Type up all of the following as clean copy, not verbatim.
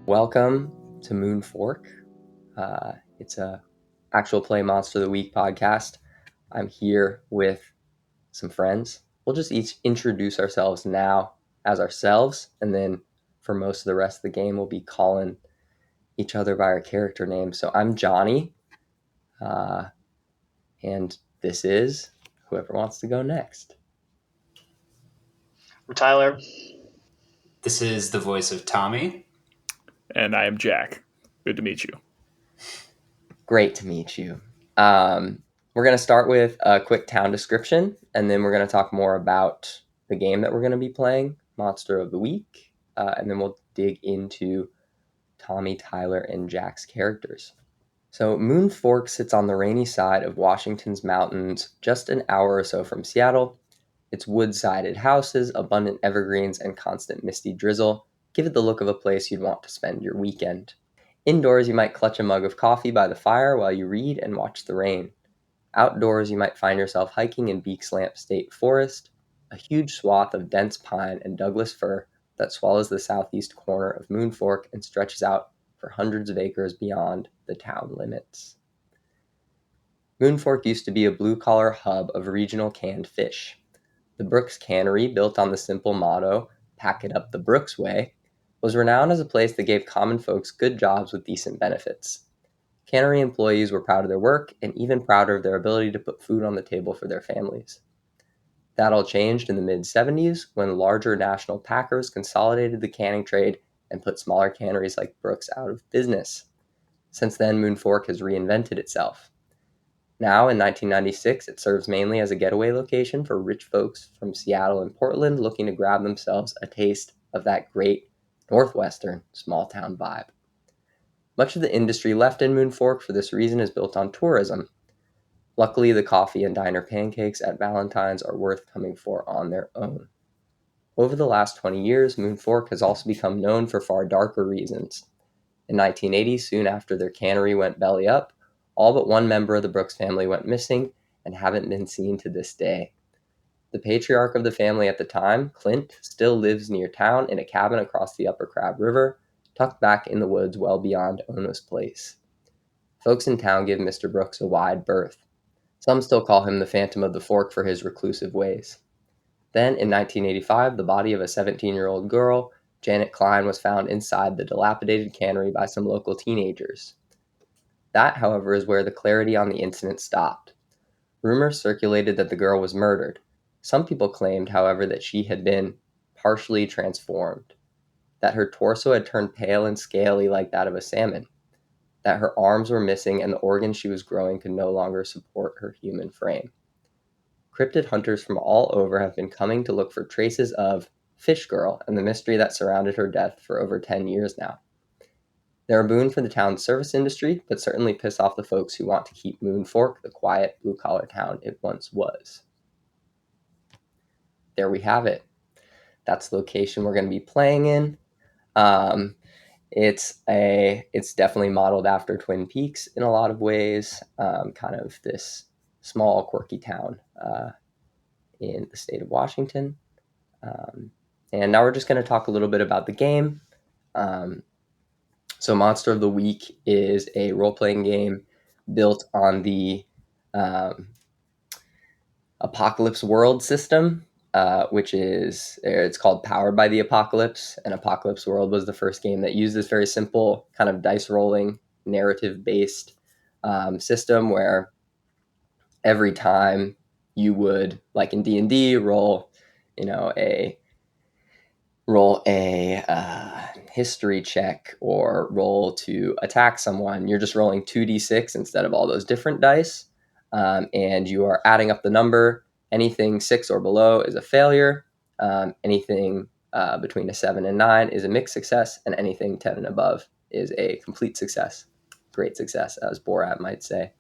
Welcome to Moon Fork. It's a actual play Monster of the Week podcast. I'm here with some friends. We'll just each introduce ourselves now as ourselves, and then for most of the rest of the game, we'll be calling each other by our character names. So I'm Jonny, and this is whoever wants to go next. I'm Tyler. This is the voice of Tommy. And I am Jack. Good to meet you. Great to meet you. We're going to start with a quick town description, and then we're going to talk more about the game that we're going to be playing, Monster of the Week, and then we'll dig into Tommy, Tyler, and Jack's characters. So Moon Fork sits on the rainy side of Washington's mountains, just an hour or so from Seattle. Its wood-sided houses, abundant evergreens, and constant misty drizzle give it the look of a place you'd want to spend your weekend. Indoors, you might clutch a mug of coffee by the fire while you read and watch the rain. Outdoors, you might find yourself hiking in Beaks Lamp State Forest, a huge swath of dense pine and Douglas fir that swallows the southeast corner of Moon Fork and stretches out for hundreds of acres beyond the town limits. Moon Fork used to be a blue-collar hub of regional canned fish. The Brooks Cannery, built on the simple motto, "Pack it up the Brooks way," was renowned as a place that gave common folks good jobs with decent benefits. Cannery employees were proud of their work and even prouder of their ability to put food on the table for their families. That all changed in the mid-70s when larger national packers consolidated the canning trade and put smaller canneries like Brooks out of business. Since then, Moon Fork has reinvented itself. Now, in 1996, it serves mainly as a getaway location for rich folks from Seattle and Portland looking to grab themselves a taste of that great Northwestern small-town vibe. Much of the industry left in Moon Fork for this reason is built on tourism. Luckily, the coffee and diner pancakes at Valentine's are worth coming for on their own. Over the last 20 years, Moon Fork has also become known for far darker reasons. In 1980, soon after their cannery went belly up, all but one member of the Brooks family went missing and haven't been seen to this day. The patriarch of the family at the time, Clint, still lives near town in a cabin across the Upper Crab River, tucked back in the woods well beyond Ono's place. Folks in town give Mr. Brooks a wide berth. Some still call him the Phantom of the Fork for his reclusive ways. Then, in 1985, the body of a 17-year-old girl, Janet Klein, was found inside the dilapidated cannery by some local teenagers. That, however, is where the clarity on the incident stopped. Rumors circulated that the girl was murdered. Some people claimed, however, that she had been partially transformed, that her torso had turned pale and scaly like that of a salmon, that her arms were missing and the organs she was growing could no longer support her human frame. Cryptid hunters from all over have been coming to look for traces of Fish Girl and the mystery that surrounded her death for over 10 years now. They're a boon for the town's service industry, but certainly piss off the folks who want to keep Moon Fork the quiet, blue-collar town it once was. There we have it. That's the location we're going to be playing in. It's definitely modeled after Twin Peaks in a lot of ways, kind of this small, quirky town in the state of Washington. And now we're just going to talk a little bit about the game. So Monster of the Week is a role-playing game built on the Apocalypse World system, which it's called Powered by the Apocalypse, and Apocalypse World was the first game that used this very simple kind of dice rolling, narrative-based system where every time you would, like in D&D, roll a history check or roll to attack someone, you're just rolling 2d6 instead of all those different dice, and you are adding up the number. Anything 6 or below is a failure. Anything between a 7 and 9 is a mixed success, and anything 10 and above is a complete success. Great success, as Borat might say.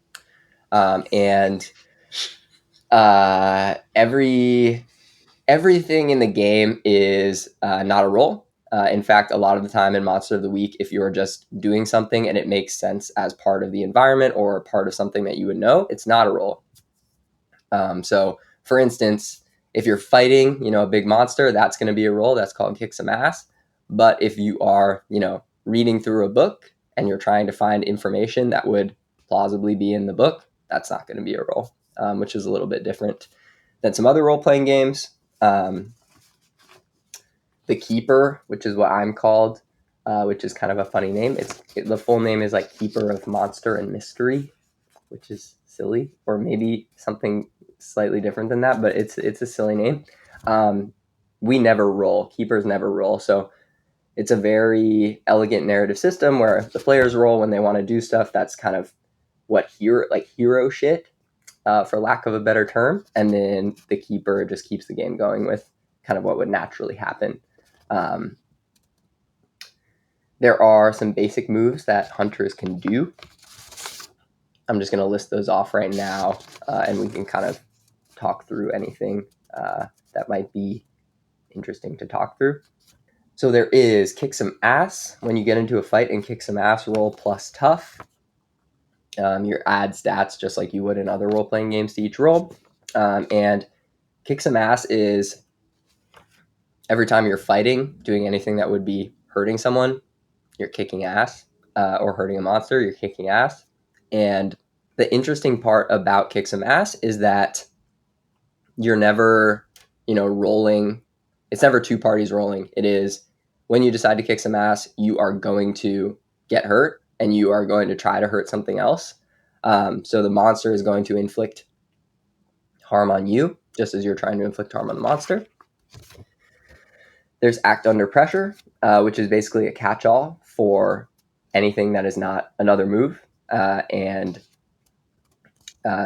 Everything in the game is not a roll. In fact, a lot of the time in Monster of the Week, if you're just doing something and it makes sense as part of the environment or part of something that you would know, it's not a roll. So, for instance, if you're fighting, a big monster, that's going to be a roll. That's called kick some ass. But if you are, reading through a book and you're trying to find information that would plausibly be in the book, that's not going to be a role, which is a little bit different than some other role-playing games. The Keeper, which is what I'm called, which is kind of a funny name. The full name is like Keeper of Monster and Mystery, which is silly, or maybe something slightly different than that, but it's a silly name. We never roll. Keepers never roll. So it's a very elegant narrative system where the players roll when they want to do stuff. That's kind of what hero shit, for lack of a better term. And then the Keeper just keeps the game going with kind of what would naturally happen. There are some basic moves that hunters can do. I'm just going to list those off right now, and we can kind of talk through anything that might be interesting to talk through. So there is Kick Some Ass. When you get into a fight and kick some ass, roll plus tough. You add stats just like you would in other role-playing games to each roll. And Kick Some Ass is every time you're fighting, doing anything that would be hurting someone, you're kicking ass, or hurting a monster, you're kicking ass. And the interesting part about Kick Some Ass is that you're never, rolling. It's never two parties rolling. It is when you decide to kick some ass, you are going to get hurt and you are going to try to hurt something else. So the monster is going to inflict harm on you, just as you're trying to inflict harm on the monster. There's Act Under Pressure, which is basically a catch-all for anything that is not another move.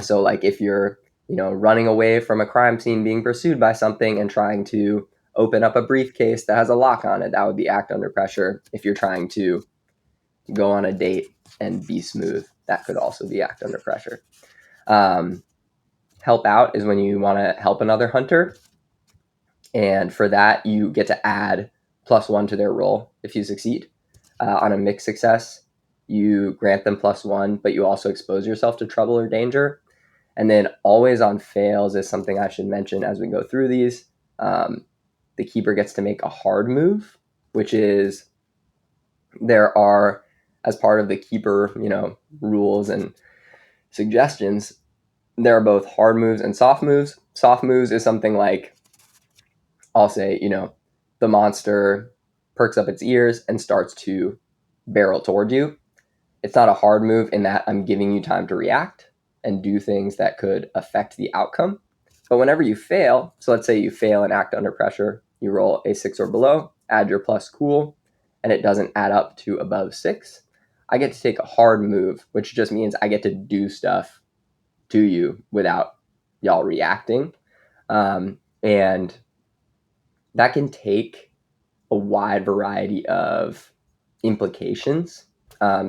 So like if you're, running away from a crime scene, being pursued by something and trying to open up a briefcase that has a lock on it, that would be Act Under Pressure. If you're trying to go on a date and be smooth, that could also be Act Under Pressure. Help Out is when you want to help another hunter. And for that, you get to add +1 to their roll if you succeed. On a mixed success, you grant them +1, but you also expose yourself to trouble or danger. And then always on fails is something I should mention as we go through these. The Keeper gets to make a hard move, which is there are, as part of the Keeper, rules and suggestions, there are both hard moves and soft moves. Soft moves is something like, I'll say, the monster perks up its ears and starts to barrel toward you. It's not a hard move in that I'm giving you time to react and do things that could affect the outcome. But whenever you fail, so let's say you fail and Act Under Pressure, you roll a 6 or below, add your plus cool, and it doesn't add up to above 6, I get to take a hard move, which just means I get to do stuff to you without y'all reacting. And that can take a wide variety of implications.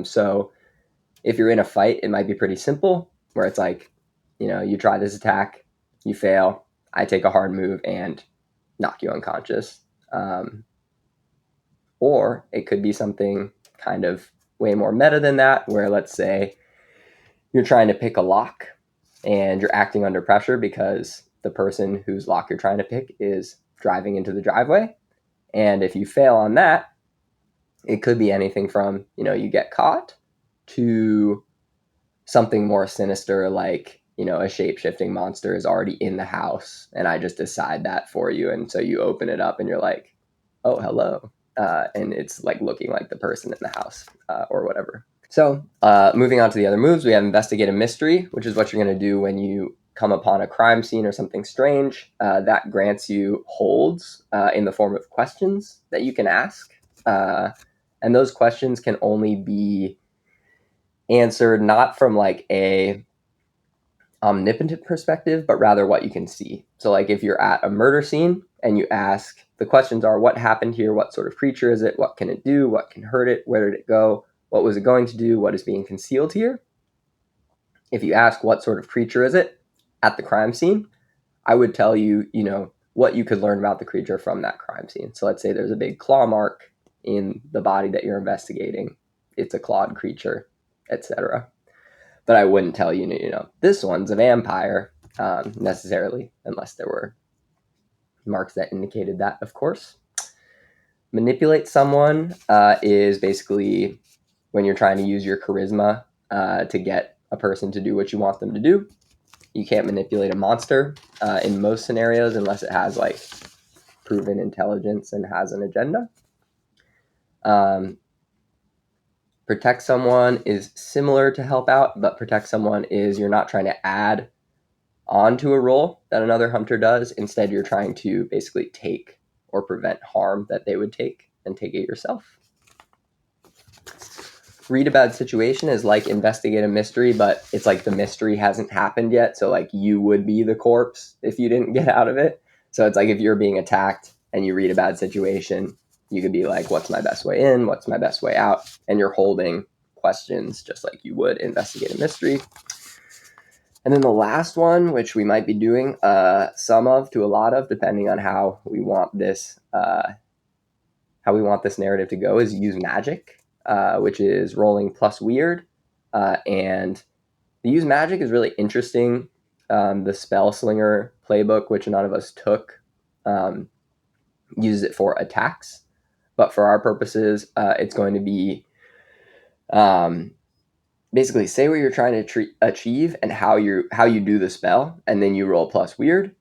So if you're in a fight, it might be pretty simple, where it's like, you try this attack, you fail, I take a hard move and knock you unconscious. Or it could be something kind of way more meta than that, where let's say you're trying to pick a lock and you're acting under pressure because the person whose lock you're trying to pick is driving into the driveway. And if you fail on that, it could be anything from, you get caught, to something more sinister, like, a shape-shifting monster is already in the house and I just decide that for you. And so you open it up and you're like, oh, hello. And it's like looking like the person in the house, or whatever. So moving on to the other moves, we have Investigate a Mystery, which is what you're going to do when you come upon a crime scene or something strange. That grants you holds in the form of questions that you can ask. And those questions can only be answered not from like a omnipotent perspective, but rather what you can see. So like if you're at a murder scene and you ask, the questions are, what happened here? What sort of creature is it? What can it do? What can hurt it? Where did it go? What was it going to do? What is being concealed here? If you ask, what sort of creature is it at the crime scene, I would tell you, what you could learn about the creature from that crime scene. So let's say there's a big claw mark in the body that you're investigating. It's a clawed creature, etc. But I wouldn't tell you, this one's a vampire, necessarily, unless there were marks that indicated that, of course. Manipulate someone is basically when you're trying to use your charisma to get a person to do what you want them to do. You can't manipulate a monster in most scenarios unless it has like proven intelligence and has an agenda. Protect someone is similar to help out, but protect someone is you're not trying to add onto a role that another hunter does. Instead, you're trying to basically take or prevent harm that they would take and take it yourself. Read a bad situation is like investigate a mystery, but it's like the mystery hasn't happened yet. So like you would be the corpse if you didn't get out of it. So it's like if you're being attacked and you read a bad situation, you could be like, what's my best way in? What's my best way out? And you're holding questions just like you would investigate a mystery. And then the last one, which we might be doing some of to a lot of, depending on how we want this narrative to go, is use magic, which is rolling plus weird. And the use magic is really interesting. The Spell Slinger playbook, which none of us took, uses it for attacks. But for our purposes, it's going to be basically say what you're trying to achieve and how you do the spell, and then you roll plus weird.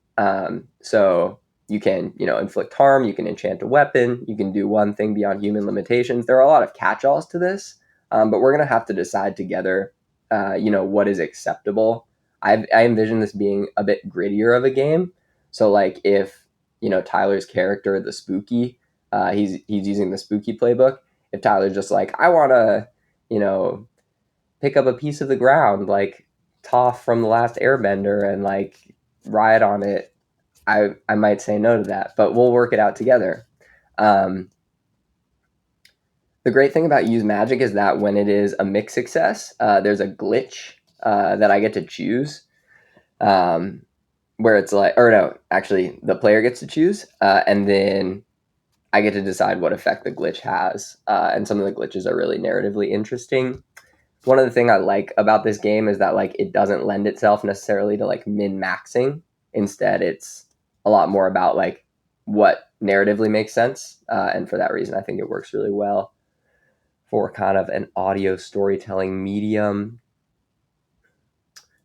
So you can inflict harm, you can enchant a weapon, you can do one thing beyond human limitations. There are a lot of catch-alls to this, but we're gonna have to decide together what is acceptable. I envision this being a bit grittier of a game. So like if Tyler's character, the spooky, he's using the spooky playbook. If Tyler's just like, I want to pick up a piece of the ground like Toph from The Last Airbender and like ride on it, I might say no to that, but we'll work it out together. The great thing about use magic is that when it is a mixed success, there's a glitch that I get to choose, where it's like, or no, actually the player gets to choose, and then I get to decide what effect the glitch has. And some of the glitches are really narratively interesting. One of the things I like about this game is that like it doesn't lend itself necessarily to like min-maxing. Instead, it's a lot more about like what narratively makes sense. And for that reason, I think it works really well for kind of an audio storytelling medium.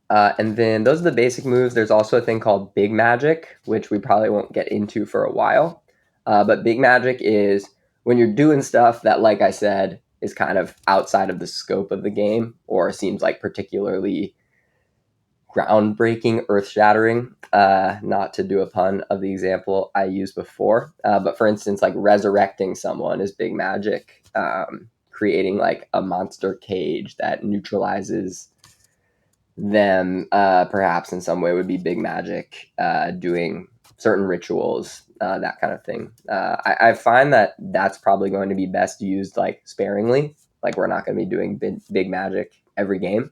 And then those are the basic moves. There's also a thing called Big Magic, which we probably won't get into for a while. But Big Magic is when you're doing stuff that, like I said, is kind of outside of the scope of the game or seems like particularly groundbreaking, earth-shattering, not to do a pun of the example I used before. But for instance, like resurrecting someone is Big Magic. Creating like a monster cage that neutralizes them perhaps in some way would be Big Magic. Doing certain rituals, that kind of thing. I find that that's probably going to be best used like sparingly. Like we're not going to be doing big magic every game,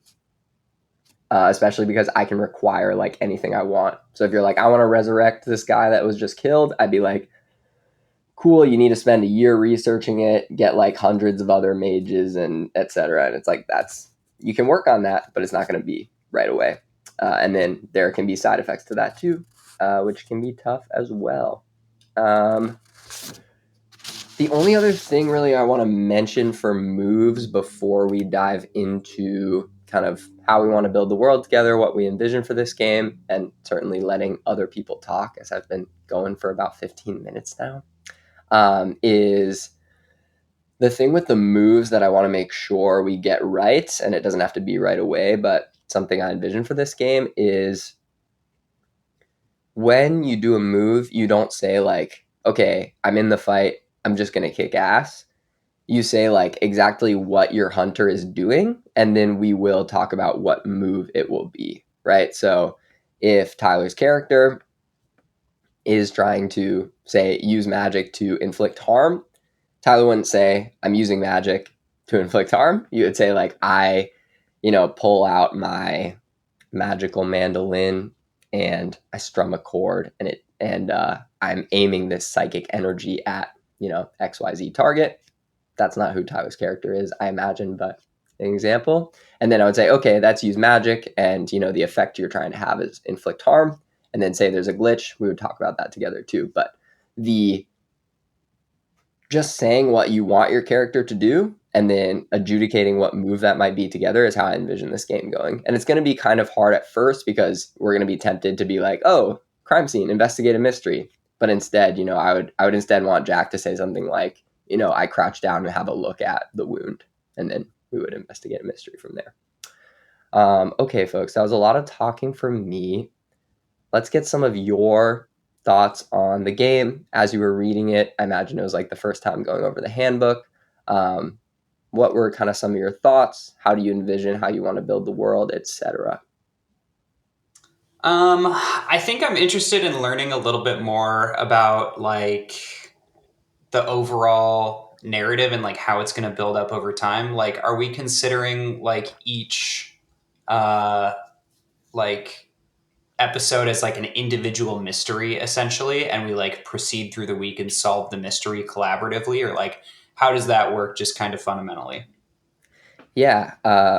especially because I can require like anything I want. So if you're like, I want to resurrect this guy that was just killed, I'd be like, cool, you need to spend a year researching it, get like hundreds of other mages and etc. And it's like, you can work on that, but it's not going to be right away. And then there can be side effects to that too, which can be tough as well. The only other thing really I want to mention for moves before we dive into kind of how we want to build the world together, what we envision for this game, and certainly letting other people talk, as I've been going for about 15 minutes now, is the thing with the moves that I want to make sure we get right, and it doesn't have to be right away, but something I envision for this game is when you do a move, you don't say like, okay, I'm in the fight, I'm just going to kick ass. You say like exactly what your hunter is doing, and then we will talk about what move it will be, right? So if Tyler's character is trying to, say, use magic to inflict harm, Tyler wouldn't say, I'm using magic to inflict harm. You would say like, I, pull out my magical mandolin and I strum a chord and I'm aiming this psychic energy at, XYZ target. That's not who Tyler's character is, I imagine, but an example. And then I would say, okay, that's use magic, and the effect you're trying to have is inflict harm. And then say there's a glitch. We would talk about that together too. But the just saying what you want your character to do and then adjudicating what move that might be together is how I envision this game going. And it's going to be kind of hard at first because we're going to be tempted to be like, oh, crime scene, investigate a mystery. But instead, I would instead want Jack to say something like, I crouch down and have a look at the wound, and then we would investigate a mystery from there. Okay, folks, that was a lot of talking from me. Let's get some of your thoughts on the game as you were reading it. I imagine it was like the first time going over the handbook. What were kind of some of your thoughts? How do you envision how you want to build the world, etc.? I think I'm interested in learning a little bit more about like the overall narrative and like how it's going to build up over time. Like, are we considering like each uh like episode as like an individual mystery essentially, and we like proceed through the week and solve the mystery collaboratively, or like how does that work just kind of fundamentally? Yeah,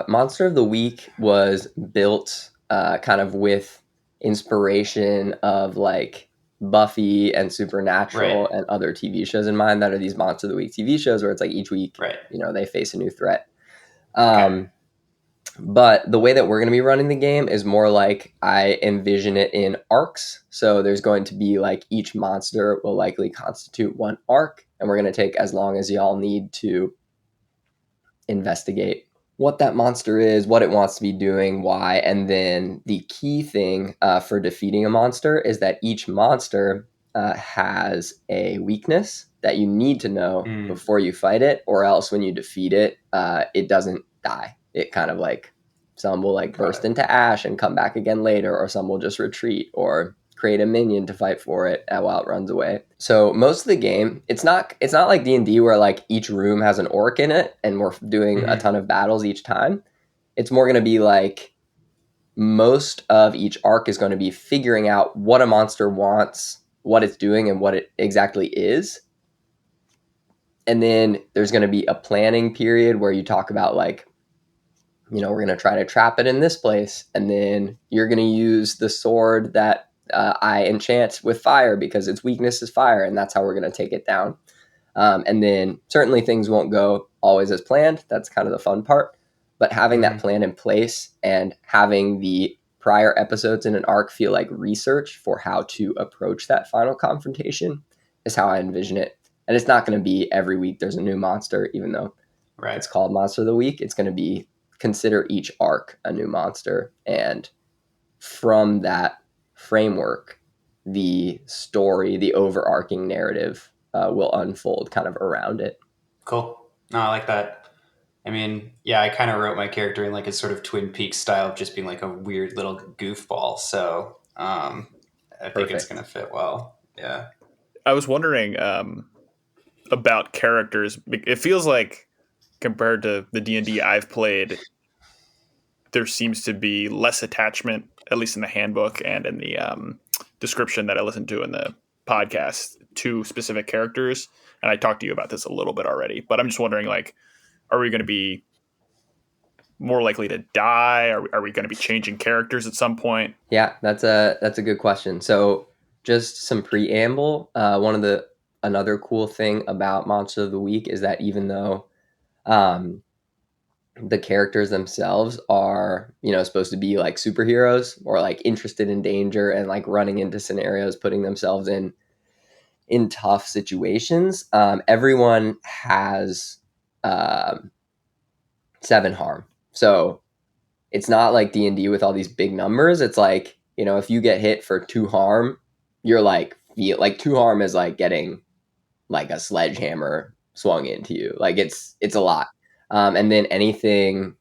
Monster of the Week was built kind of with inspiration of like Buffy and Right. Supernatural and other TV shows in mind that are these Monster of the Week TV shows where it's like each week, Right. they face a new threat. Okay. But the way that we're going to be running the game is more like I envision it in arcs. So there's going to be like each monster will likely constitute one arc, and we're going to take as long as y'all need to investigate what that monster is, what it wants to be doing, why. And then the key thing for defeating a monster is that each monster has a weakness that you need to know Mm, before you fight it, or else when you defeat it, it doesn't die. It kind of like some will like got burst it. into ash and come back again later, or some will just retreat or create a minion to fight for it while it runs away. So most of the game, it's not like D&D where like each room has an orc in it and we're doing a Hmm. ton of battles each time. It's more going to be like most of each arc is going to be figuring out what a monster wants, what it's doing, and what it exactly is. And then there's going to be a planning period where you talk about like, we're going to try to trap it in this place. And then you're going to use the sword that I enchant with fire because its weakness is fire. And that's how we're going to take it down. And then certainly things won't go always as planned. That's kind of the fun part. But having that Hmm. plan in place and having the prior episodes in an arc feel like research for how to approach that final confrontation is how I envision it. And it's not going to be every week there's a new monster, even though Right. it's called Monster of the Week. It's going to be consider each arc a new monster. And from that framework, the story, the overarching narrative will unfold kind of around it. Cool. No, I like that. I mean, yeah, I kind of wrote my character in like a sort of Twin Peaks style of just being like a weird little goofball. So I think it's going Perfect. to fit well. Yeah. I was wondering about characters. It feels like compared to the D&D I've played, there seems to be less attachment, at least in the handbook and in the description that I listened to in the podcast, to specific characters. And I talked to you about this a little bit already, but I'm just wondering, like, are we going to be more likely to die? Are we going to be changing characters at some point? Yeah, that's a good question. So just some preamble. Another cool thing about Monster of the Week is that even though um, the characters themselves are supposed to be like superheroes or like interested in danger and like running into scenarios, putting themselves in tough situations, everyone has um, 7 harm. So it's not like D&D with all these big numbers. It's like, if you get hit for 2 harm, you're like, feel like 2 harm is like getting like a sledgehammer swung into you. Like it's a lot. And then anything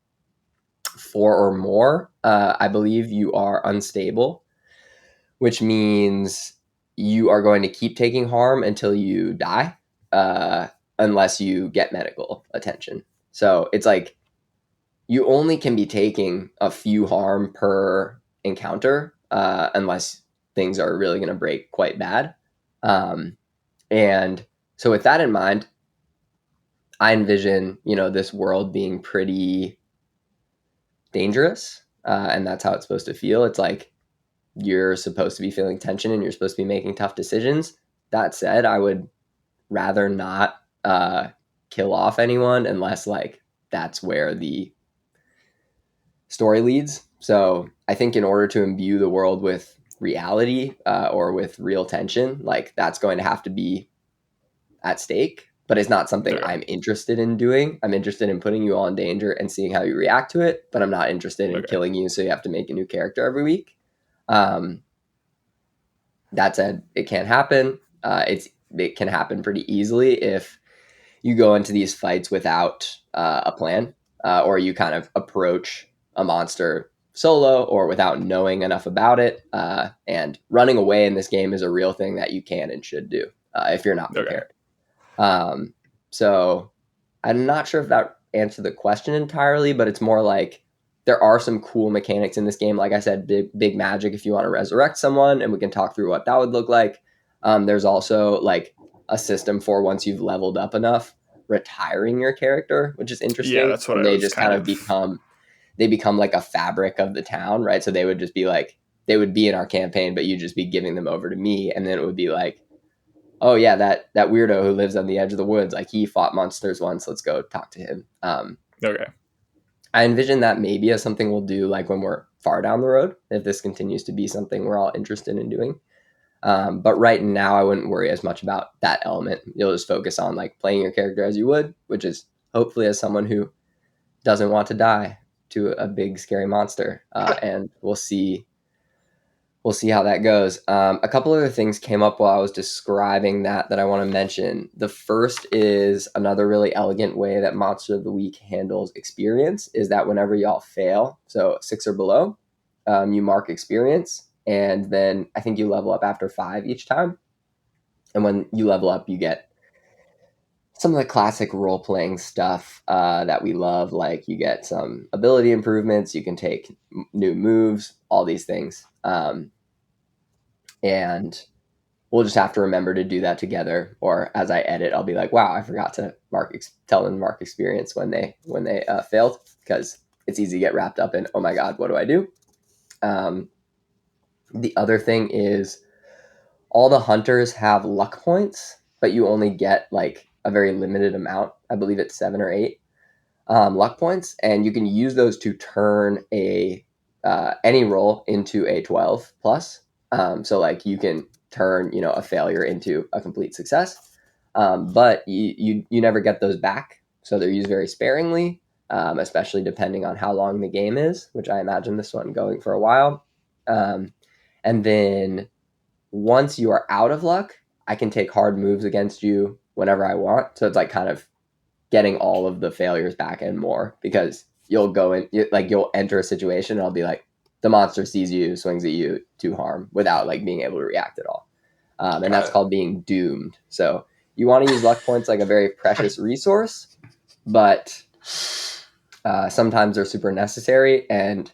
4 or more, I believe you are unstable, which means you are going to keep taking harm until you die, uh, unless you get medical attention. So it's like you only can be taking a few harm per encounter, unless things are really going to break quite bad. Um, and so, with that in mind, I envision this world being pretty dangerous, and that's how it's supposed to feel. It's like you're supposed to be feeling tension and you're supposed to be making tough decisions. That said, I would rather not kill off anyone unless like that's where the story leads. So I think in order to imbue the world with reality or with real tension, like that's going to have to be at stake. But it's not something Okay. I'm interested in doing. I'm interested in putting you all in danger and seeing how you react to it. But I'm not interested in Okay. killing you, so you have to make a new character every week. Um, that said, it can't happen. It can happen pretty easily if you go into these fights without a plan, or you kind of approach a monster solo or without knowing enough about it. And running away in this game is a real thing that you can and should do if you're not Okay. prepared. Um, so I'm not sure if that answered the question entirely, but it's more like there are some cool mechanics in this game. Like I said, big magic if you want to resurrect someone, and we can talk through what that would look like. There's also like a system for once you've leveled up enough, retiring your character, which is Yeah, interesting, that's what and I they was just kind kind of of. become like a fabric of the town, right? So they would just be like they would be in our campaign, but you'd just be giving them over to me, and then it would be like, oh yeah, that weirdo who lives on the edge of the woods, like he fought monsters once. Let's go talk to him. Okay. I envision that maybe as something we'll do like when we're far down the road, if this continues to be something we're all interested in doing. But right now, I wouldn't worry as much about that element. You'll just focus on like playing your character as you would, which is hopefully as someone who doesn't want to die to a big scary monster. And we'll see how that goes. A couple other things came up while I was describing that I want to mention. The first is another really elegant way that Monster of the Week handles experience is that whenever y'all fail, so 6 or below, you mark experience, and then I think you level up after 5 each time. And when you level up, you get some of the classic role playing stuff that we love. Like you get some ability improvements, you can take new moves, all these things. And we'll just have to remember to do that together. Or as I edit, I'll be like, "Wow, I forgot to tell them mark experience when they failed," because it's easy to get wrapped up in, "Oh my god, what do I do?" Um, the other thing is all the hunters have luck points, but you only get like a very limited amount. I believe it's 7 or 8 luck points, and you can use those to turn a any roll into a 12 plus. So like you can turn a failure into a complete success, but you never get those back. So they're used very sparingly, especially depending on how long the game is, which I imagine this one going for a while. Um, and then once you are out of luck, I can take hard moves against you whenever I want. So it's like kind of getting all of the failures back and more because you'll go in like you'll enter a situation and I'll be like the monster sees you, swings at you to harm without like being able to react at all. And Got that's it. called being doomed. So you want to use luck points like a very precious resource, but sometimes they're super necessary. And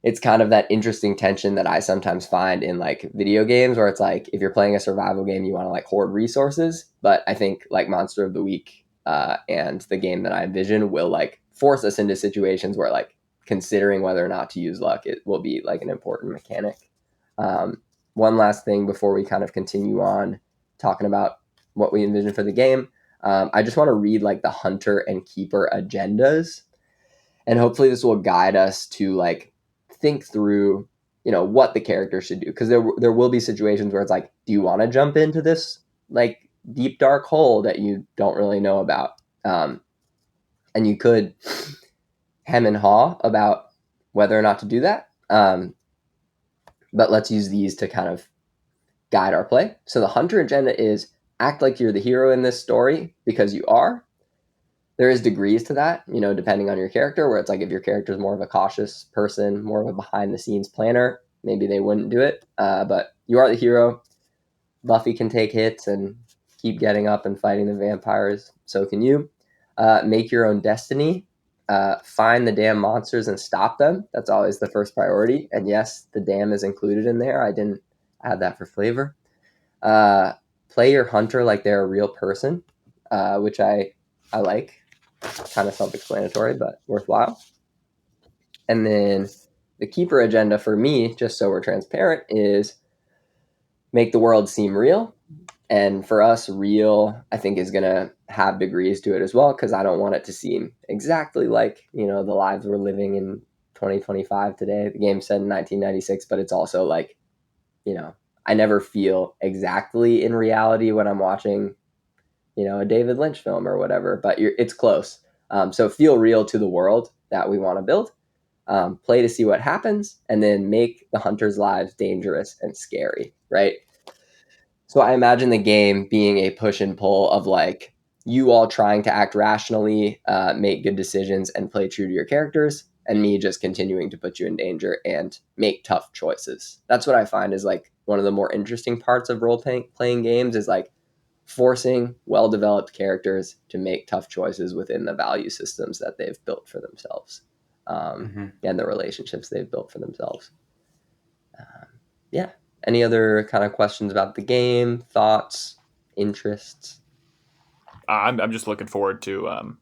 it's kind of that interesting tension that I sometimes find in like video games where it's like if you're playing a survival game, you want to like hoard resources. But I think like Monster of the Week and the game that I envision will like force us into situations where like considering whether or not to use luck, it will be like an important mechanic. Um, One last thing before we kind of continue on talking about what we envision for the game. I just want to read like the hunter and keeper agendas, and hopefully this will guide us to like think through what the character should do, because there will be situations where it's like, do you want to jump into this like deep dark hole that you don't really know about, and you could hem and haw about whether or not to do that, but let's use these to kind of guide our play. So the hunter agenda is act like you're the hero in this story because you are. There is degrees to that, depending on your character, where it's like if your character is more of a cautious person, more of a behind the scenes planner, maybe they wouldn't do it. But you are the hero. Buffy can take hits and keep getting up and fighting the vampires. So can you. Make your own destiny. Find the damn monsters and stop them. That's always the first priority. And yes, the damn is included in there. I didn't add that for flavor. Uh, Play your hunter like they're a real person, which I like. Kind of self-explanatory, but worthwhile. And then the keeper agenda for me, just so we're transparent, is make the world seem real. And for us, real, I think, is going to have degrees to it as well, because I don't want it to seem exactly like, the lives we're living in 2025 today. The game said in 1996, but it's also like, I never feel exactly in reality when I'm watching, a David Lynch film or whatever, but it's close. So feel real to the world that we want to build. Play to see what happens, and then make the hunters' lives dangerous and scary, right? So I imagine the game being a push and pull of like you all trying to act rationally, make good decisions, and play true to your characters, and me just continuing to put you in danger and make tough choices. That's what I find is like one of the more interesting parts of role playing games is like forcing well-developed characters to make tough choices within the value systems that they've built for themselves, and the relationships they've built for themselves. Yeah. Any other kind of questions about the game, thoughts, interests? I'm just looking forward to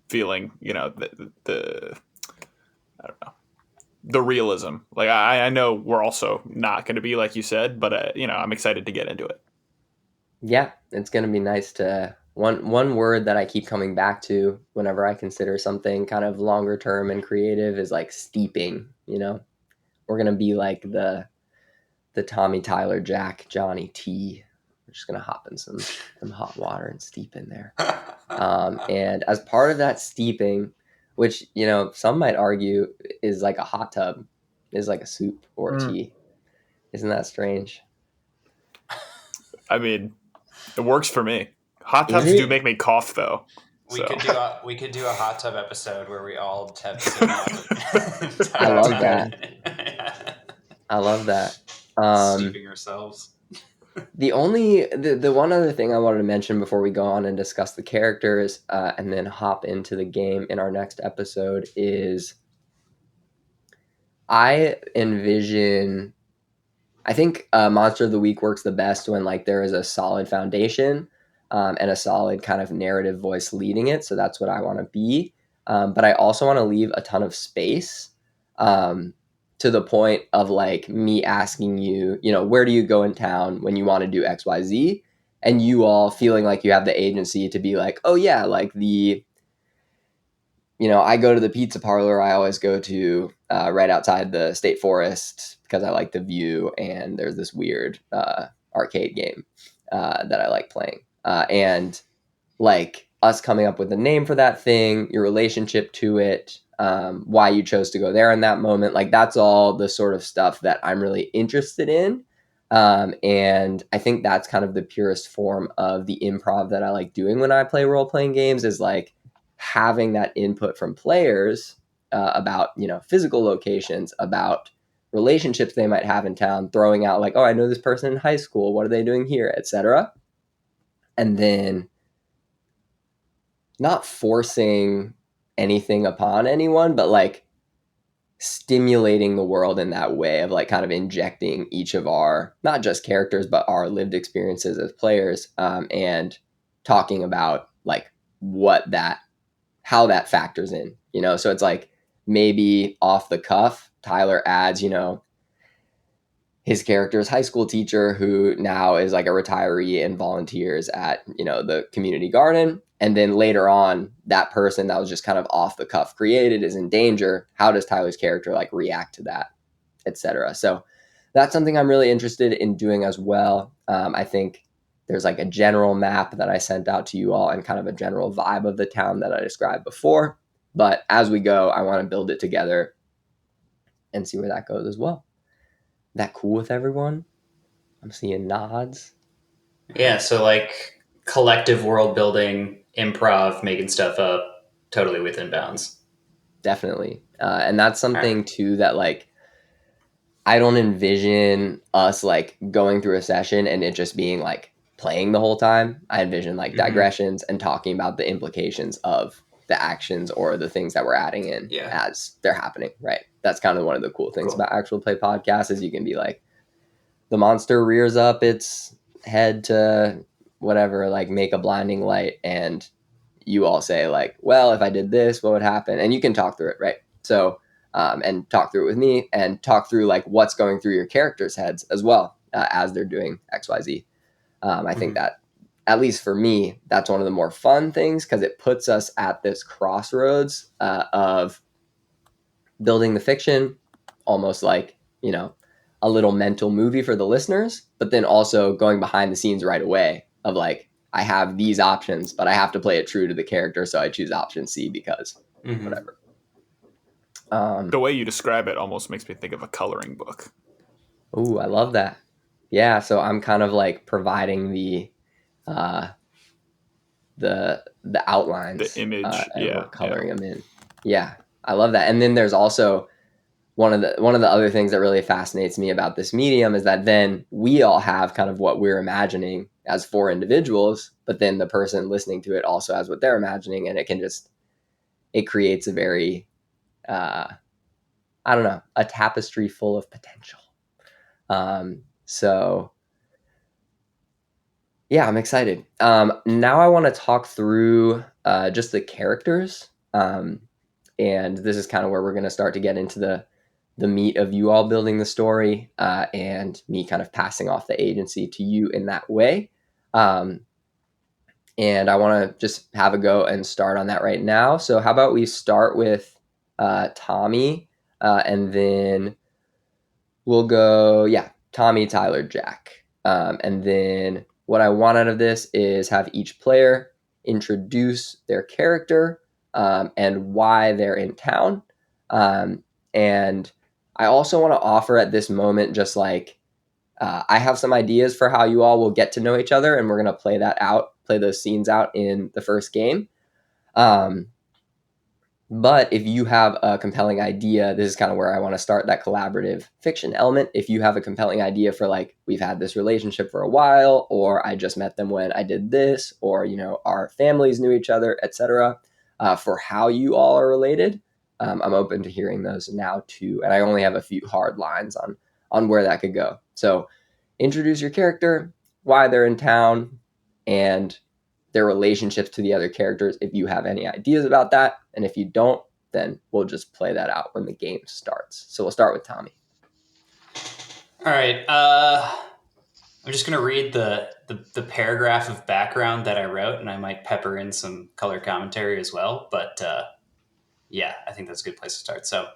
feeling, the I don't know, the realism. Like I know we're also not going to be like you said, but I'm excited to get into it. Yeah, it's going to be nice to one word that I keep coming back to whenever I consider something kind of longer term and creative is like steeping, We're going to be like the Tommy Tyler Jack Johnny T. We're just going to hop in some hot water and steep in there. And as part of that steeping, which, some might argue is like a hot tub, is like a soup or a tea. Isn't that strange? I mean, it works for me. Hot Is tubs do it? make me cough though. We So could do a hot tub episode where we all have sip I entire love that. time. I love that. Steeping ourselves. The one other thing I wanted to mention before we go on and discuss the characters, and then hop into the game in our next episode is I envision I think Monster of the Week works the best when like there is a solid foundation, and a solid kind of narrative voice leading it. So that's what I want to be. But I also want to leave a ton of space, um, to the point of like me asking you, where do you go in town when you want to do X, Y, Z, and you all feeling like you have the agency to be like, oh yeah, like I go to the pizza parlor I always go to, right outside the state forest because I like the view, and there's this weird arcade game that I like playing. And like us coming up with a name for that thing, your relationship to it, why you chose to go there in that moment, like that's all the sort of stuff that I'm really interested in. And I think that's kind of the purest form of the improv that I like doing when I play role playing games is like having that input from players, about physical locations, about relationships they might have in town, throwing out like, oh, I know this person in high school, what are they doing here, etc. And then not forcing anything upon anyone, but like stimulating the world in that way of like kind of injecting each of our not just characters but our lived experiences as players, and talking about like what that how that factors in, so it's like maybe off the cuff Tyler adds, his character's high school teacher who now is like a retiree and volunteers at, the community garden. And then later on, that person that was just kind of off the cuff created is in danger. How does Tyler's character like react to that, etc.? So that's something I'm really interested in doing as well. I think there's like a general map that I sent out to you all and kind of a general vibe of the town that I described before. But as we go, I want to build it together and see where that goes as well. That cool with everyone? I'm seeing nods. Yeah, so like collective world building, improv, making stuff up, totally within bounds. Definitely. And that's All right. something too that like I don't envision us like going through a session and it just being like playing the whole time. I envision like Mm-hmm. digressions and talking about the implications of the actions or the things that we're adding in, Yeah. as they're happening, right? That's kind of one of the cool things Cool. about actual play podcasts is you can be like, the monster rears up its head to whatever, like make a blinding light, and you all say like, well, if I did this, what would happen? And you can talk through it, right? So, and talk through it with me and talk through like what's going through your characters' heads as well, as they're doing XYZ. I think that at least for me, that's one of the more fun things because it puts us at this crossroads of building the fiction, almost like, a little mental movie for the listeners, but then also going behind the scenes right away of like, I have these options, but I have to play it true to the character. So I choose option C because whatever. The way you describe it almost makes me think of a coloring book. Oh, I love that. Yeah. So I'm kind of like providing uh, the The outlines image, and we're yeah, yeah. coloring them in. Yeah. I love that. And then there's also one of the other things that really fascinates me about this medium is that then we all have kind of what we're imagining as four individuals, but then the person listening to it also has what they're imagining, and it creates a very uh, I don't know, a tapestry full of potential. So yeah, I'm excited. Now I want to talk through just the characters, and this is kind of where we're going to start to get into the meat of you all building the story, and me kind of passing off the agency to you in that way. Um, and I want to just have a go and start on that right now. So how about we start with Tommy, and then we'll go, yeah, Tommy, Tyler, Jack. And then what I want out of this is have each player introduce their character, and why they're in town. And I also want to offer at this moment just like, I have some ideas for how you all will get to know each other, and we're going to play those scenes out in the first game. Um, but if you have a compelling idea, this is kind of where I want to start that collaborative fiction element. If you have a compelling idea for like, we've had this relationship for a while, or I just met them when I did this, or, our families knew each other, etc., for how you all are related, I'm open to hearing those now too. And I only have a few hard lines on where that could go. So introduce your character, why they're in town, and their relationships to the other characters if you have any ideas about that. And if you don't, then we'll just play that out when the game starts. So we'll start with Tommy. All right. I'm just going to read the paragraph of background that I wrote, and I might pepper in some color commentary as well. But yeah, I think that's a good place to start. So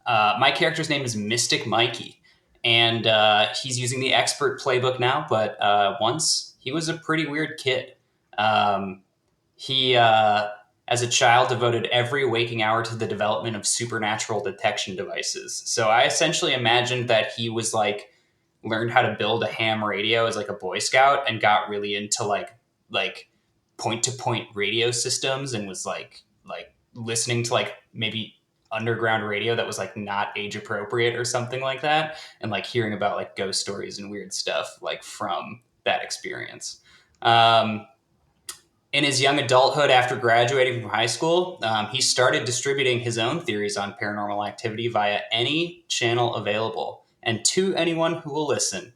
my character's name is Mystic Mikey, and he's using the expert playbook now, but once he was a pretty weird kid. He, as a child, devoted every waking hour to the development of supernatural detection devices. So I essentially imagined that he was like learned how to build a ham radio as like a Boy Scout and got really into like point to point radio systems and was like listening to like maybe underground radio that was like not age appropriate or something like that, and like hearing about like ghost stories and weird stuff like from that experience. Um, in his young adulthood, after graduating from high school, he started distributing his own theories on paranormal activity via any channel available and to anyone who will listen.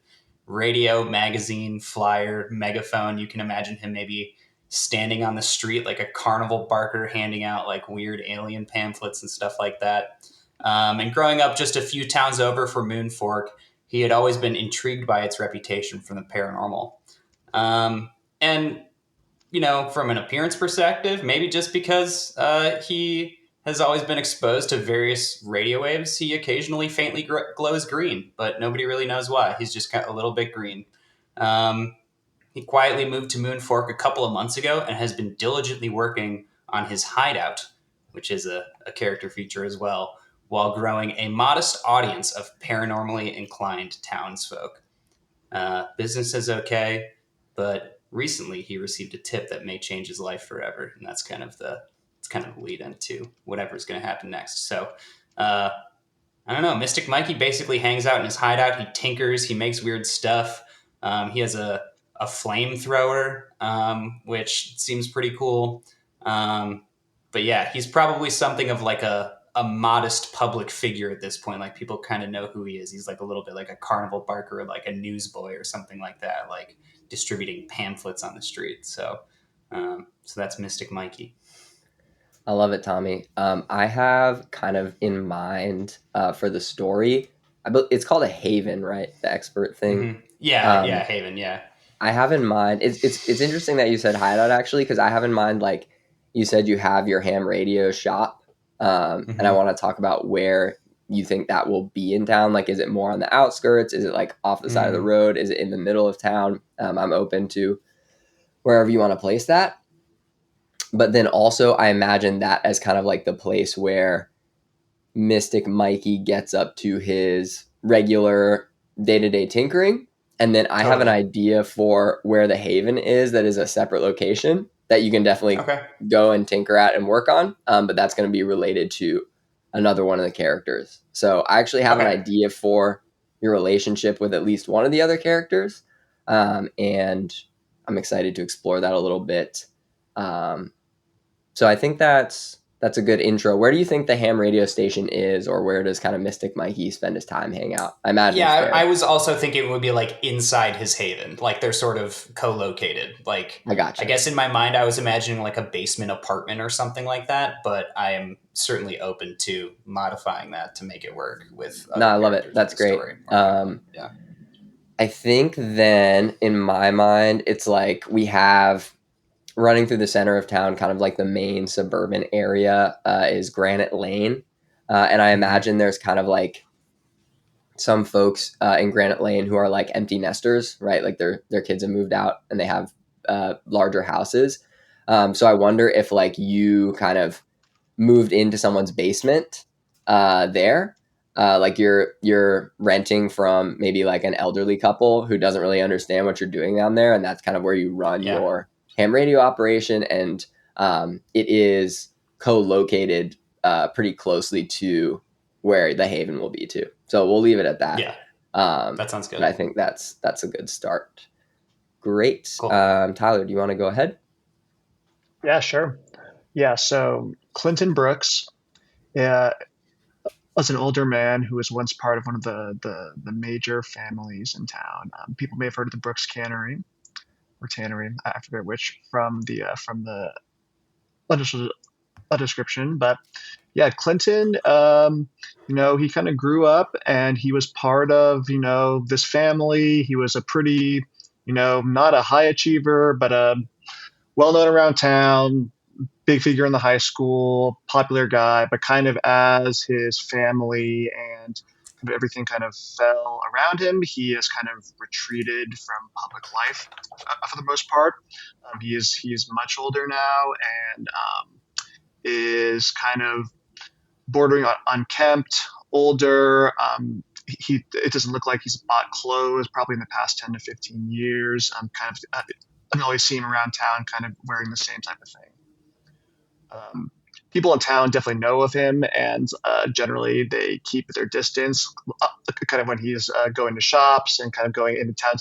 Radio, magazine, flyer, megaphone. You can imagine him maybe standing on the street like a carnival barker handing out like weird alien pamphlets and stuff like that. And growing up just a few towns over from Moon Fork, he had always been intrigued by its reputation for the paranormal. And from an appearance perspective, maybe just because he has always been exposed to various radio waves, he occasionally faintly glows green, but nobody really knows why. He's just kind of a little bit green. Um, he quietly moved to Moon Fork a couple of months ago and has been diligently working on his hideout, which is a character feature as well, while growing a modest audience of paranormally inclined townsfolk. Business is okay, but recently he received a tip that may change his life forever, and it's kind of the lead into whatever's going to happen next. So, uh, I don't know. Mystic Mikey basically hangs out in his hideout. He tinkers. He makes weird stuff. He has a flamethrower, which seems pretty cool. Um, but yeah, he's probably something of like a modest public figure at this point. Like people kind of know who he is. He's like a little bit like a carnival barker, or like a newsboy or something like that, like distributing pamphlets on the street. So that's Mystic Mikey. I love it, Tommy. I have kind of in mind for the story. It's called a haven, right? The expert thing. Mm-hmm. Yeah, Um, Haven, yeah. I have in mind. It's interesting that you said hideout actually, because I have in mind like you said you have your ham radio shop, and I Hmm. want to talk about where you think that will be in town. Like, is it more on the outskirts? Is it like off the side of the Mm, road? Is it in the middle of town? I'm open to wherever you want to place that. But then also, I imagine that as kind of like the place where Mystic Mikey gets up to his regular day to day tinkering. And then I have an totally. idea for where the Haven is that is a separate location that you can definitely Okay. go and tinker at and work on. But that's going to be related to another one of the characters. So I actually have an Okay. idea for your relationship with at least one of the other characters. And I'm excited to explore that a little bit. Um, so I think that's a good intro. Where do you think the ham radio station is, or where does kind of Mystic Mikey spend his time hang out? I imagine Yeah, it's I there. was also thinking it would be like inside his haven, like they're sort of co-located. Like, I I gotcha. guess in my mind, I was imagining like a basement apartment or something like that. But I am certainly open to modifying that to make it work with No, other I love it. characters in That's the great. story more generally. Yeah. I think then in my mind, it's like we have running through the center of town, kind of like the main suburban area is Granite Lane. And I Hmm. imagine there's kind of like some folks in Granite Lane who are like empty nesters, right? Like their kids have moved out and they have larger houses. So I wonder if like you kind of moved into someone's basement there. Like you're renting from maybe like an elderly couple who doesn't really understand what you're doing down there, and that's kind of where you run Yeah. your ham radio operation, and it is co-located pretty closely to where the Haven will be too. So we'll leave it at that. Yeah. That sounds But good. I think that's a good start. Great, Cool. Tyler. Do you want to go ahead? Yeah, sure. Yeah, so Clinton Brooks uh, was an older man who was once part of one of the major families in town. People may have heard of the Brooks Cannery or Tannery, I forget which, from the initial description. But yeah, Clinton, he kind of grew up and he was part of, this family. He was a pretty, not a high achiever, but a well known around town, big figure in the high school, popular guy, but kind of as his family and kind of everything kind of fell around him, he has kind of retreated from public life for the most part. He is much older now and is kind of bordering on unkempt, older. It doesn't look like he's bought clothes probably in the past 10 to 15 years. I can always see him around town, kind of wearing the same type of thing. Um, People in town definitely know of him, and generally they keep their distance, kind of when he's going to shops and kind of going into town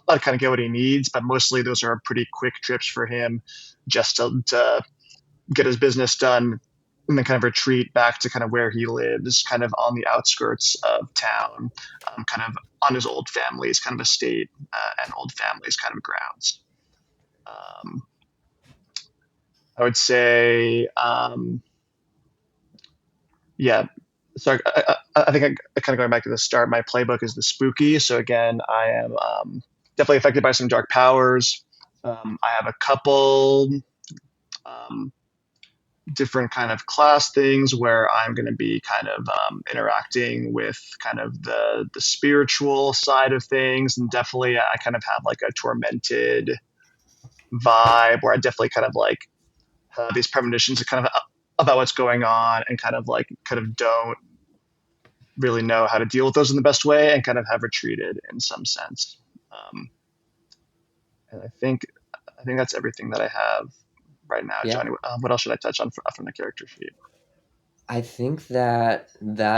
to kind of get what he needs. But mostly those are pretty quick trips for him, just to get his business done, and then kind of retreat back to kind of where he lives, kind of on the outskirts of town, kind of on his old family's kind of estate and old family's kind of grounds. Um, I would say, yeah. Sorry, I think kind of going back to the start. My playbook is the spooky. So again, I am definitely affected by some dark powers. I have a couple um, different kind of class things where I'm going to be kind of interacting with kind of the spiritual side of things, and definitely I kind of have like a tormented vibe where I definitely kind of like have these premonitions kind of about what's going on, and kind of don't really know how to deal with those in the best way, and kind of have retreated in some sense. Um, and I think that's everything that I have right now, Yeah. Johnny. What else should I touch on from the character sheet? I think that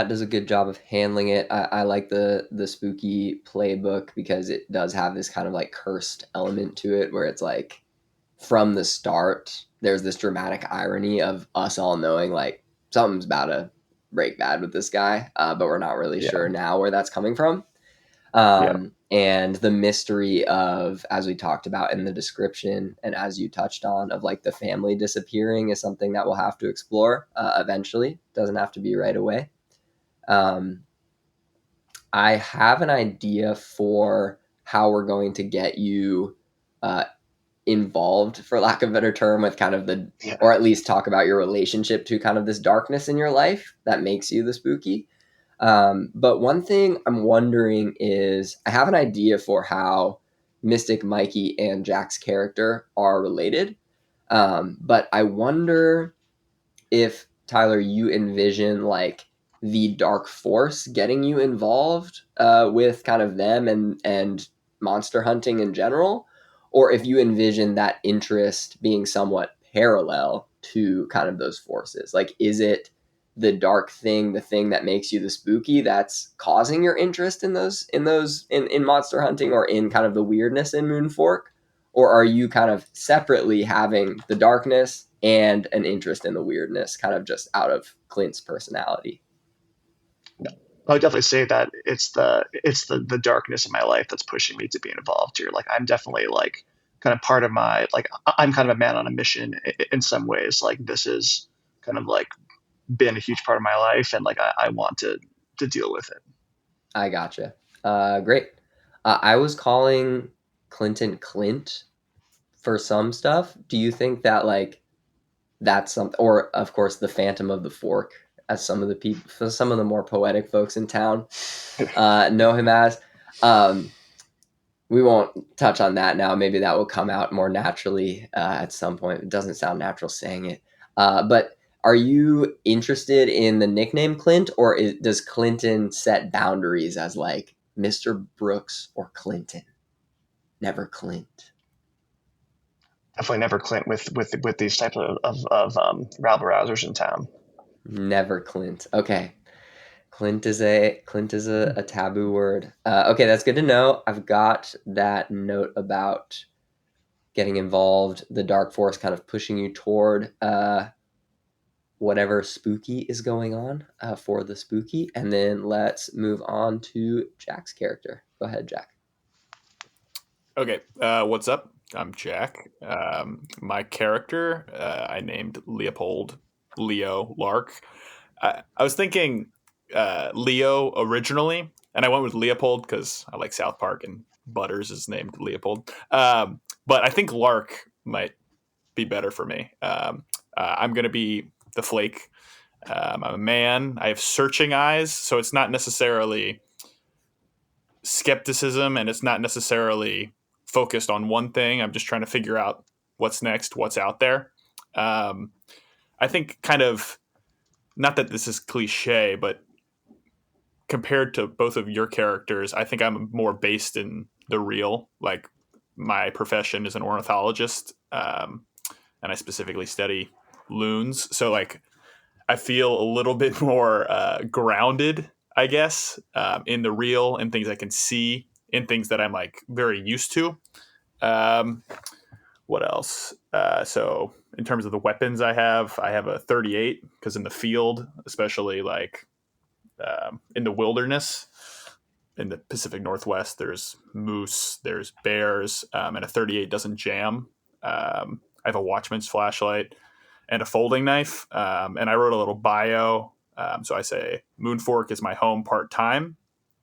does a good job of handling it. I like the spooky playbook because it does have this kind of like cursed element to it where it's like from the start there's this dramatic irony of us all knowing like something's about to break bad with this guy, but we're not really Yeah, sure now where that's coming from. yeah, And the mystery of, as we talked about in the description, and as you touched on, of like the family disappearing is something that we'll have to explore eventually. Doesn't have to be right away. Um, I have an idea for how we're going to get you uh, involved, for lack of a better term, with kind of the, Yeah. or at least talk about your relationship to kind of this darkness in your life that makes you the spooky. But one thing I'm wondering is I have an idea for how Mystic Mikey and Jack's character are related. But I wonder if, Tyler, you envision like the dark force getting you involved with kind of them and monster hunting in general, or if you envision that interest being somewhat parallel to kind of those forces. Like, is it the dark thing, the thing that makes you the spooky, that's causing your interest in in monster hunting or in kind of the weirdness in Moonfork? Or are you kind of separately having the darkness and an interest in the weirdness, kind of just out of Clint's personality? No. I would definitely say that it's the darkness in my life that's pushing me to be involved here. Like I'm definitely like kind of part of my like I'm kind of a man on a mission in some ways. Like this is kind of like been a huge part of my life, and like I want to deal with it. I gotcha. Great. I was calling Clinton Clint for some stuff. Do you think that like that's something, or of course the Phantom of the Fork, as some of the people, some of the more poetic folks in town know him as. Um, we won't touch on that now. Maybe that will come out more naturally at some point. It doesn't sound natural saying it. But are you interested in the nickname Clint, or does Clinton set boundaries as like Mr. Brooks or Clinton? Never Clint. Definitely never Clint with these types of rabble rousers in town. Never Clint. Okay. Clint is a taboo word. Okay, that's good to know. I've got that note about getting involved, the dark force kind of pushing you toward whatever spooky is going on for the spooky. And then let's move on to Jack's character. Go ahead, Jack. Okay, what's up? I'm Jack. My character, I named Leopold Leo Lark. I was thinking Leo originally, and I went with Leopold because I like South Park and Butters is named Leopold. But I think Lark might be better for me. I'm going to be the Flake. I'm a man. I have searching eyes, so it's not necessarily skepticism and it's not necessarily focused on one thing. I'm just trying to figure out what's next, what's out there. Um, I think kind of not that this is cliche, but compared to both of your characters, I think I'm more based in the real. Like my profession is an ornithologist, and I specifically study loons. So like I feel a little bit more grounded, I guess, in the real and things I can see, in things that I'm like very used to. Um, what else? So in terms of the weapons I have a 38 because in the field, especially like in the wilderness, in the Pacific Northwest, there's moose, there's bears, and a 38 doesn't jam. I have a Watchman's flashlight and a folding knife. And I wrote a little bio. So I say Moonfork is my home part time.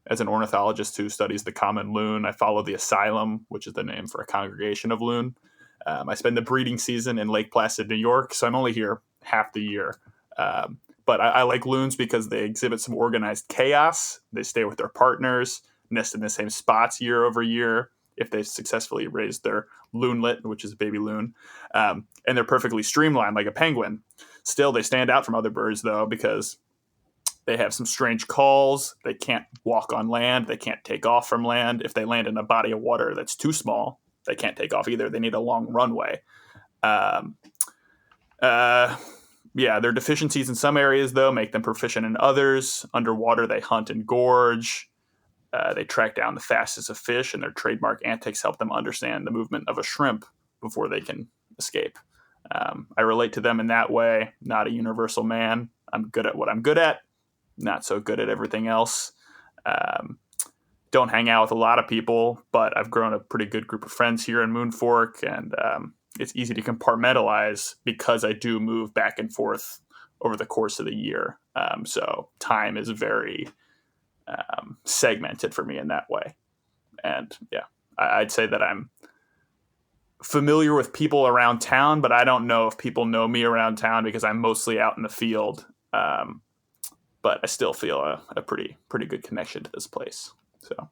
As an ornithologist who studies the common loon, I follow the asylum, which is the name for a congregation of loon. I spend the breeding season in Lake Placid, New York, so I'm only here half the year. But I like loons because they exhibit some organized chaos. They stay with their partners, nest in the same spots year over year if they've successfully raised their loonlet, which is a baby loon. And they're perfectly streamlined like a penguin. Still, they stand out from other birds, though, because they have some strange calls. They can't walk on land. They can't take off from land. If they land in a body of water that's too small, they can't take off either. They need a long runway. Um, uh, yeah, their deficiencies in some areas, though, make them proficient in others. Underwater, they hunt and gorge. They track down the fastest of fish, and their trademark antics help them understand the movement of a shrimp before they can escape. I relate to them in that way. Not a universal man. I'm good at what I'm good at, not so good at everything else. Um, don't hang out with a lot of people, but I've grown a pretty good group of friends here in Moonfork, and it's easy to compartmentalize because I do move back and forth over the course of the year. So time is very segmented for me in that way. And yeah, I'd say that I'm familiar with people around town, but I don't know if people know me around town because I'm mostly out in the field. Um, but I still feel a pretty good connection to this place. So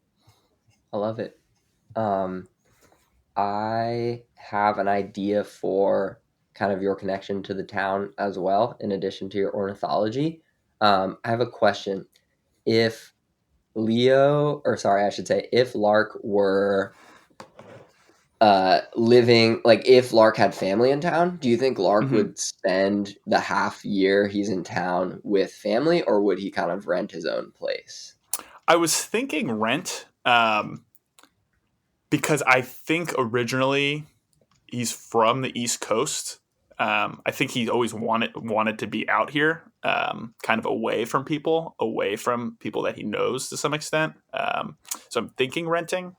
I love it. Um, I have an idea for kind of your connection to the town as well, in addition to your ornithology. I have a question. If Leo, or sorry, I should say, if Lark were living, like if Lark had family in town, do you think Lark mhm. would spend the half year he's in town with family, or would he kind of rent his own place? I was thinking rent because I think originally he's from the East Coast. I think he always wanted to be out here, kind of away from people that he knows to some extent. So I'm thinking renting.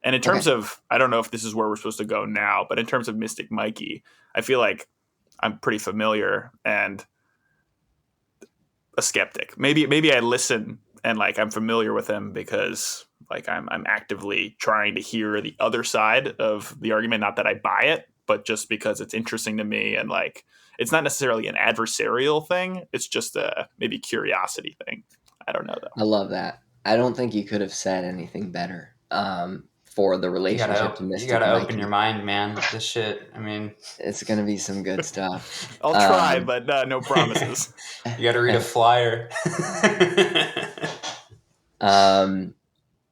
And in terms Okay. of, I don't know if this is where we're supposed to go now, but in terms of Mystic Mikey, I feel like I'm pretty familiar and a skeptic. Maybe I listen and like I'm familiar with him because like I'm actively trying to hear the other side of the argument. Not that I buy it, but just because it's interesting to me and like it's not necessarily an adversarial thing. It's just a maybe curiosity thing. I don't know I though. love that. I don't think you could have said anything better for the relationship to You Mystic gotta open your Mikey. mind, man. This shit. I mean, It's going to be some good stuff. I'll try, Um, but no promises. you gotta read a flyer. um,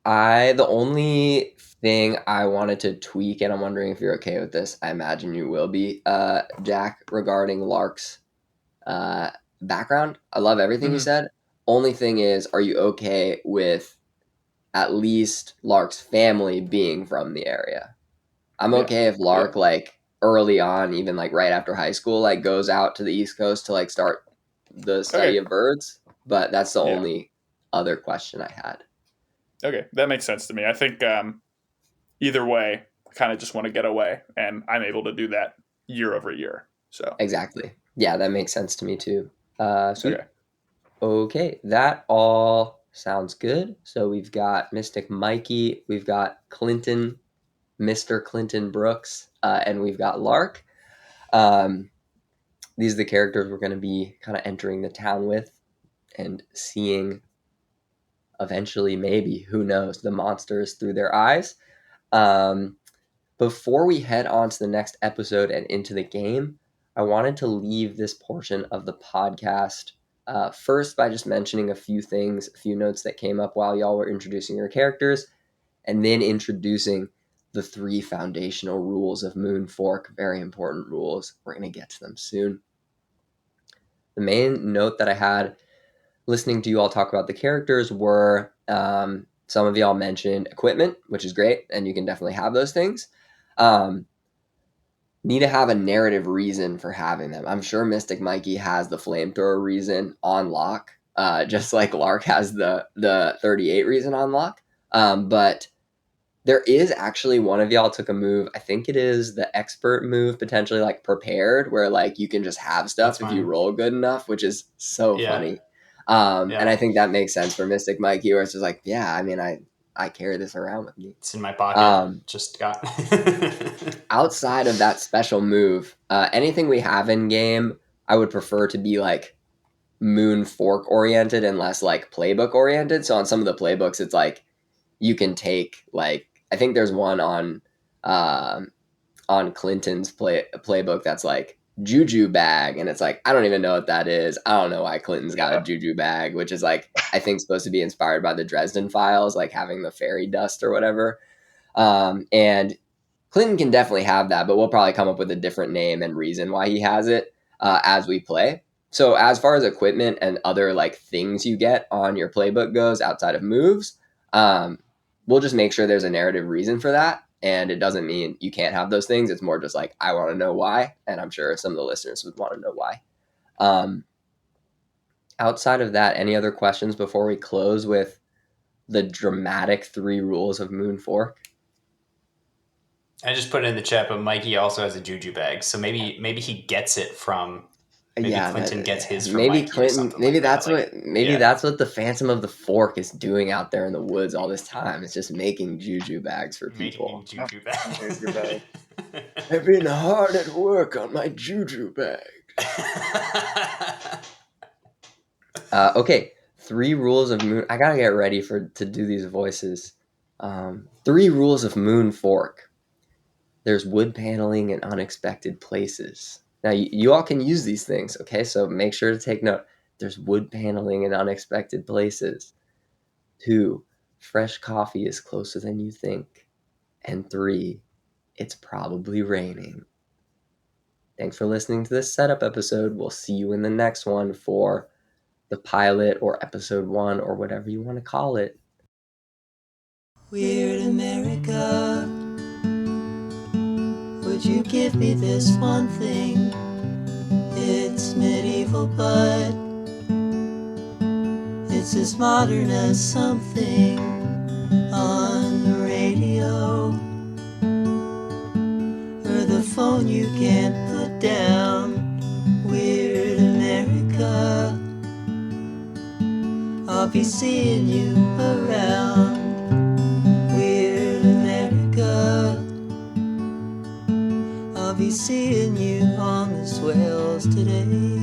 the only thing I wanted to tweak, and I'm wondering if you're okay with this, I imagine you will be, Jack, regarding Lark's uh, background. I love everything you Mhm. said. Only thing is, are you okay with at least Lark's family being from the area? I'm Yeah, okay if yeah. Lark, like, early on, even like right after high school, like goes out to the East Coast to like start the study Okay, of birds. But that's the yeah. only other question I had. Okay, that makes sense to me. I think either way, I kind of just want to get away, and I'm able to do that year over year. So Exactly. Yeah, that makes sense to me too. Sweet. okay. Okay, that all sounds good. So we've got Mystic Mikey, we've got Clinton, Mr. Clinton Brooks, and we've got Lark. Um, these are the characters we're going to be kind of entering the town with and seeing eventually, maybe, who knows, the monsters through their eyes. Um, Before we head on to the next episode and into the game, I wanted to leave this portion of the podcast first by just mentioning a few things, a few notes that came up while y'all were introducing your characters, and then introducing the three foundational rules of Moonfork. Very important rules. We're going to get to them soon. The main note that I had listening to you all talk about the characters were some of y'all mentioned equipment, which is great, and you can definitely have those things. Um, Need to have a narrative reason for having them. I'm sure Mystic Mikey has the flamethrower reason on lock, just like Lark has the 38 reason on lock. But there is actually one of y'all took a move. I think it is the expert move, potentially like prepared, where like you can just have That's stuff if you fine. roll good enough, which is so Yeah, funny. And yeah. I think that makes sense for Mystic Mikey, where it's just like, yeah, I mean, I carry this around with me. It's in my pocket. Um, Just got. Outside of that special move, anything we have in game, I would prefer to be like moon fork oriented and less like playbook oriented. So on some of the playbooks, it's like you can take like I think there's one um, on Clinton's playbook that's like juju bag, and it's like I don't even know what that is. I don't know why Clinton's got a Yeah. juju bag, which is like I think supposed to be inspired by the Dresden Files, like having the fairy dust or whatever. And Clinton can definitely have that, but we'll probably come up with a different name and reason why he has it as we play. So as far as equipment and other like things you get on your playbook goes outside of moves, um, we'll just make sure there's a narrative reason for that. And it doesn't mean you can't have those things. It's more just like I want to know why, and I'm sure some of the listeners would want to know why. Um, Outside of that, any other questions before we close with the dramatic three rules of Moon Fork? I just put it in the chat, but Mikey also has a juju bag, so maybe he gets it from Maybe Yeah, Clinton gets his from maybe Mikey or Clinton. something Maybe like that. that's Like, what. Maybe yeah, that's what the Phantom of the Fork is doing out there in the woods all this time. It's just making juju bags for making people. juju Juju bag. I've been hard at work on my juju bag. Okay, 3 rules of Moon. I gotta get ready to do these voices. 3 rules of Moon Fork. There's wood paneling in unexpected places. Now, you all can use these things, okay? So make sure to take note. There's wood paneling in unexpected places. 2, fresh coffee is closer than you think. And 3, it's probably raining. Thanks for listening to this setup episode. We'll see you in the next one for the pilot or episode 1 or whatever you want to call it. Weird America, would you give me this one thing? It's medieval, but it's as modern as something on the radio or the phone you can't put down. Weird America, I'll be seeing you around. Weird America, I'll be seeing you on the swells today.